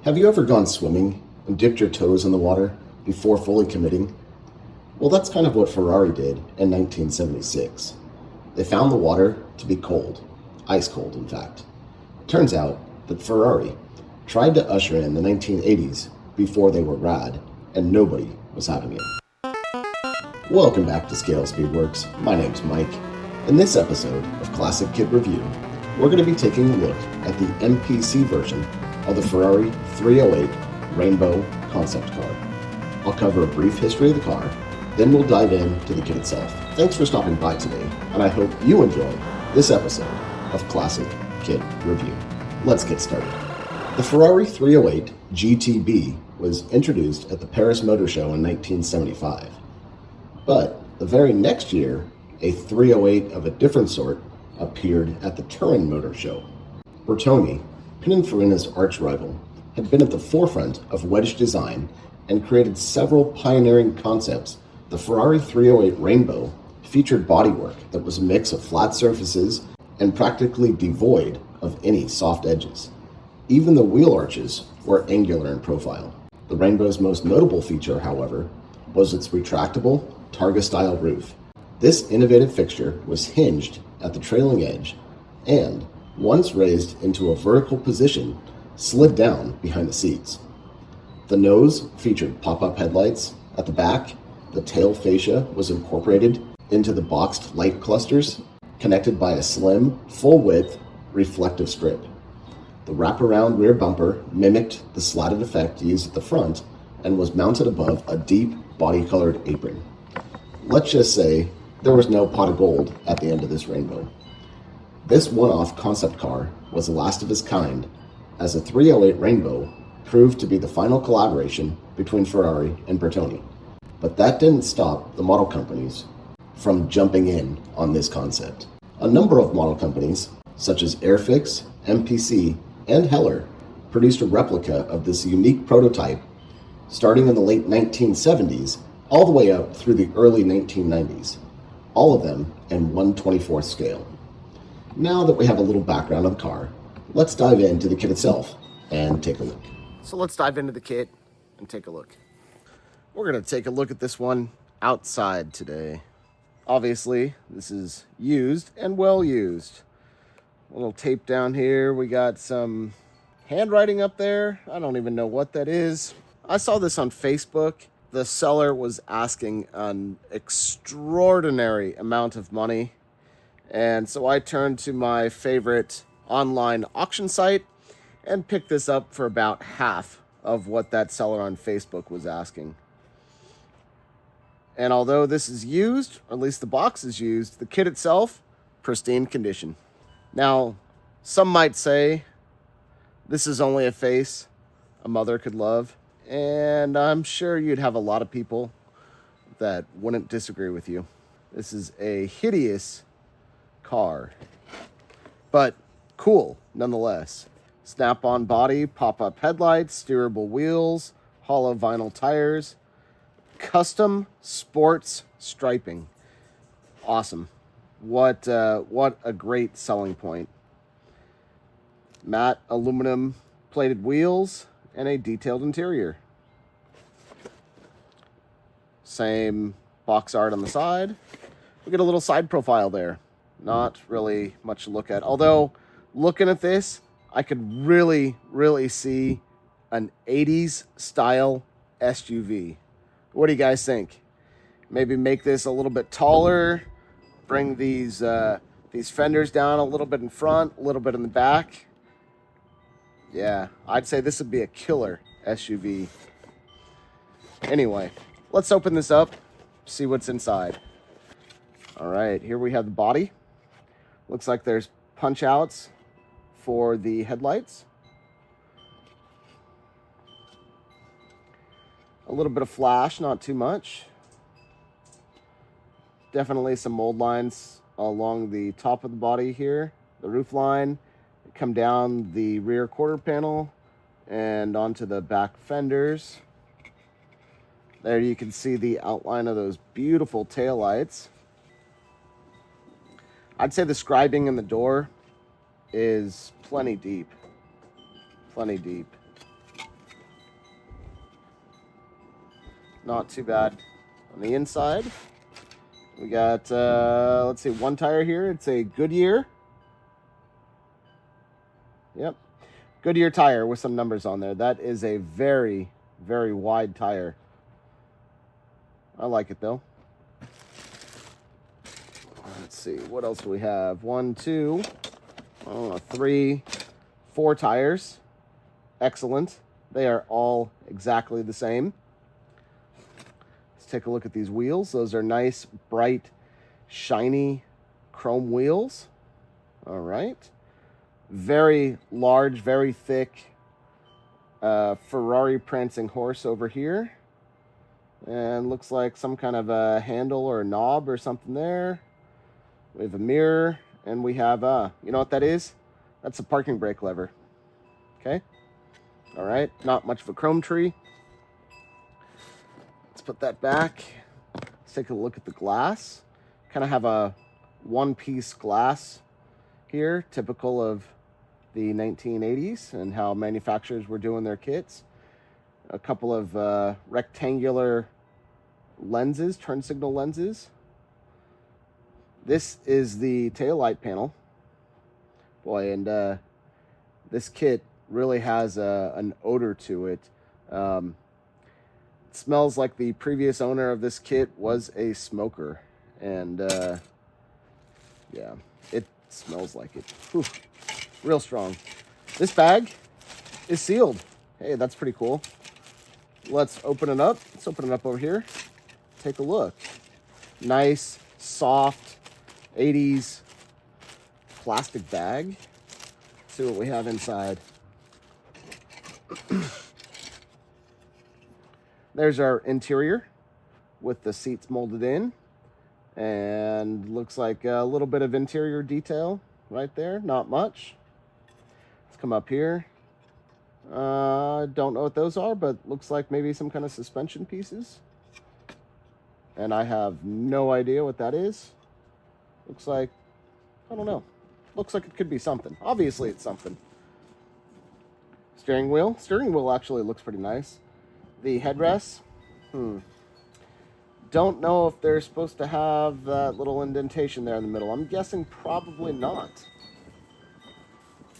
Have you ever gone swimming and dipped your toes in the water before fully committing? Well, that's kind of what Ferrari did in 1976. They found the water to be cold, ice cold in fact. Turns out that Ferrari tried to usher in the 1980s before they were rad, and nobody was having it. Welcome back to ScaleSpeedworks. My name's Mike. In this episode of Classic Kit Review, we're going to be taking a look at the MPC version of the Ferrari 308 Rainbow concept car. I'll cover a brief history of the car, then we'll dive into the kit itself. Thanks for stopping by today, and I hope you enjoy this episode of Classic Kit Review. Let's get started. The Ferrari 308 GTB was introduced at the Paris Motor Show in 1975. But the very next year, a 308 of a different sort appeared at the Turin Motor Show. Bertone, Pininfarina's arch-rival, had been at the forefront of wedge design and created several pioneering concepts. The Ferrari 308 Rainbow featured bodywork that was a mix of flat surfaces and practically devoid of any soft edges. Even the wheel arches were angular in profile. The Rainbow's most notable feature, however, was its retractable Targa-style roof. This innovative fixture was hinged at the trailing edge and, once raised into a vertical position, slid down behind the seats. The nose featured pop-up headlights. At the back, the tail fascia was incorporated into the boxed light clusters, connected by a slim, full-width reflective strip. The wraparound rear bumper mimicked the slatted effect used at the front and was mounted above a deep body-colored apron. Let's just say there was no pot of gold at the end of this rainbow. This one-off concept car was the last of its kind, as the 308 Rainbow proved to be the final collaboration between Ferrari and Bertone. But that didn't stop the model companies from jumping in on this concept. A number of model companies, such as Airfix, MPC, and Heller, produced a replica of this unique prototype starting in the late 1970s all the way up through the early 1990s, all of them in 1/24th scale. Now that we have a little background on the car, let's dive into the kit itself and take a look. So let's dive into the kit and take a look. We're going to take a look at this one outside today. Obviously, this is used and well used. A little tape down here. We got some handwriting up there. I don't even know what that is. I saw this on Facebook. The seller was asking an extraordinary amount of money. And so I turned to my favorite online auction site and picked this up for about half of what that seller on Facebook was asking. And although this is used, or at least the box is used, the kit itself, pristine condition. Now, some might say this is only a face a mother could love, and I'm sure you'd have a lot of people that wouldn't disagree with you. This is a hideous car, but cool nonetheless. Snap-on body, pop-up headlights, steerable wheels, hollow vinyl tires, custom sports striping. Awesome. What a great selling point. Matte aluminum plated wheels and a detailed interior. Same box art on the side. We get a little side profile there. Not really much to look at. Although, looking at this, I could really see an 80s style SUV. What do you guys think? Maybe make this a little bit taller, bring these fenders down a little bit in front, a little bit in the back. Yeah, I'd say this would be a killer SUV. Anyway, let's open this up, see what's inside. All right, here we have the body. Looks like there's punch outs for the headlights. A little bit of flash, not too much. Definitely some mold lines along the top of the body here. The roof line, come down the rear quarter panel and onto the back fenders. There you can see the outline of those beautiful taillights. I'd say the scribing in the door is plenty deep. Plenty deep. Not too bad. On the inside, we got, let's see, one tire here. It's a Goodyear. Yep. Goodyear tire with some numbers on there. That is a very, very wide tire. I like it, though. Let's see. What else do we have? 1, 2, 3, 4 tires. Excellent. They are all exactly the same. Let's take a look at these wheels. Those are nice, bright, shiny chrome wheels. All right. Very large, very thick Ferrari prancing horse over here. And looks like some kind of a handle or a knob or something there. We have a mirror, and we have, you know what that is? That's a parking brake lever. Okay. All right. Not much of a chrome tree. Let's put that back. Let's take a look at the glass. Kind of have a one-piece glass here, typical of the 1980s and how manufacturers were doing their kits. A couple of rectangular lenses, turn signal lenses. This is the taillight panel. Boy, and this kit really has an odor to it. It smells like the previous owner of this kit was a smoker. And yeah, it smells like it. Whew. Real strong. This bag is sealed. Hey, that's pretty cool. Let's open it up. Let's open it up over here. Take a look. Nice, soft, 80s plastic bag. Let's see what we have inside. There's our interior with the seats molded in. And looks like a little bit of interior detail right there. Not much. Let's come up here. Don't know what those are, but looks like maybe some kind of suspension pieces. And I have no idea what that is. Looks like, I don't know. Looks like it could be something. Obviously, it's something. Steering wheel. Steering wheel actually looks pretty nice. The headrests. Don't know if they're supposed to have that little indentation there in the middle. I'm guessing probably not.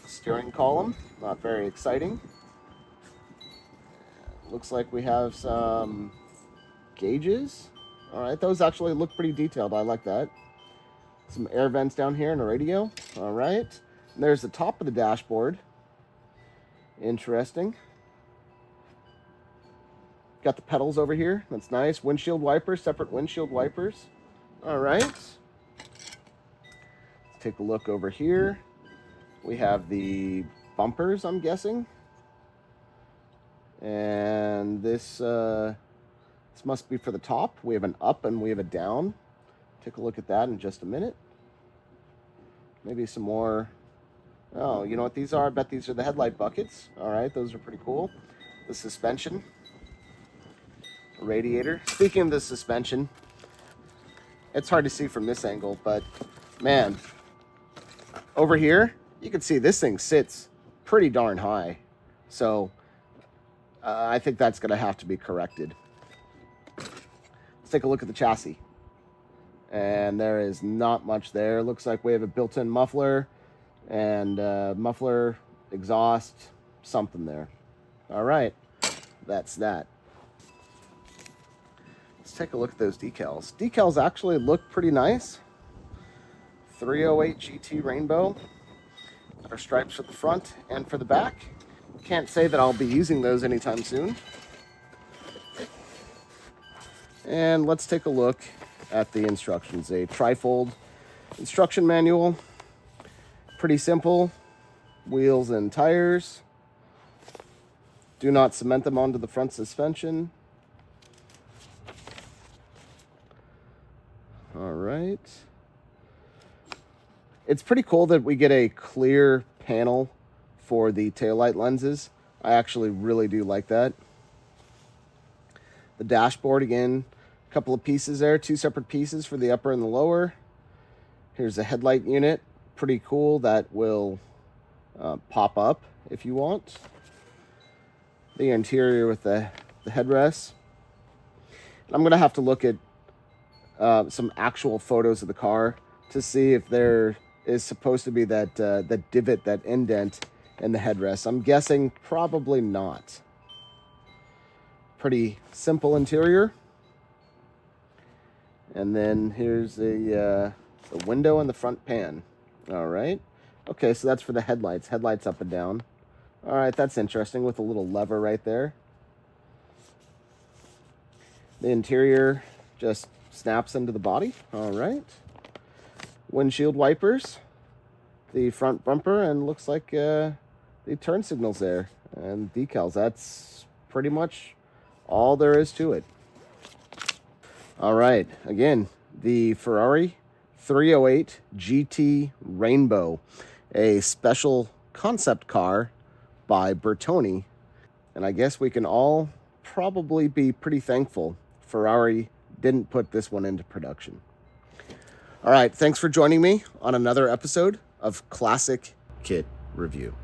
Steering column. Not very exciting. Looks like we have some gauges. All right, those actually look pretty detailed. I like that. Some air vents down here and a radio. All right. And there's the top of the dashboard. Interesting. Got the pedals over here. That's nice. Windshield wipers, separate windshield wipers. All right. Let's take a look over here. We have the bumpers, I'm guessing. And this must be for the top. We have an up and we have a down. Take a look at that in just a minute. Maybe some more. Oh, you know what these are? I bet these are the headlight buckets. All right, those are pretty cool. The suspension. Radiator. Speaking of the suspension, it's hard to see from this angle, but man, over here, you can see this thing sits pretty darn high. So I think that's going to have to be corrected. Let's take a look at the chassis. And there is not much there. Looks like we have a built-in muffler and muffler, exhaust, something there. All right, that's that. Let's take a look at those decals. Decals actually look pretty nice. 308 GT rainbow. Our stripes for the front and for the back. Can't say that I'll be using those anytime soon. And let's take a look at the instructions. A trifold instruction manual. Pretty simple. Wheels and tires. Do not cement them onto the front suspension. All right. It's pretty cool that we get a clear panel for the taillight lenses. I actually really do like that. The dashboard, again, a couple of pieces there, 2 separate pieces for the upper and the lower. Here's a headlight unit, pretty cool, that will pop up if you want. The interior with the headrests. I'm going to have to look at some actual photos of the car to see if there is supposed to be that divot, that indent in the headrest. I'm guessing probably not. Pretty simple interior. And then here's the window and the front pan. All right. Okay, so that's for the headlights. Headlights up and down. All right, that's interesting with a little lever right there. The interior just snaps into the body. All right. Windshield wipers. The front bumper, and looks like the turn signals there. And decals. That's pretty much all there is to it. All right. Again, the Ferrari 308 GT Rainbow, a special concept car by Bertoni. And I guess we can all probably be pretty thankful Ferrari didn't put this one into production. All right, thanks for joining me on another episode of Classic Kit Review.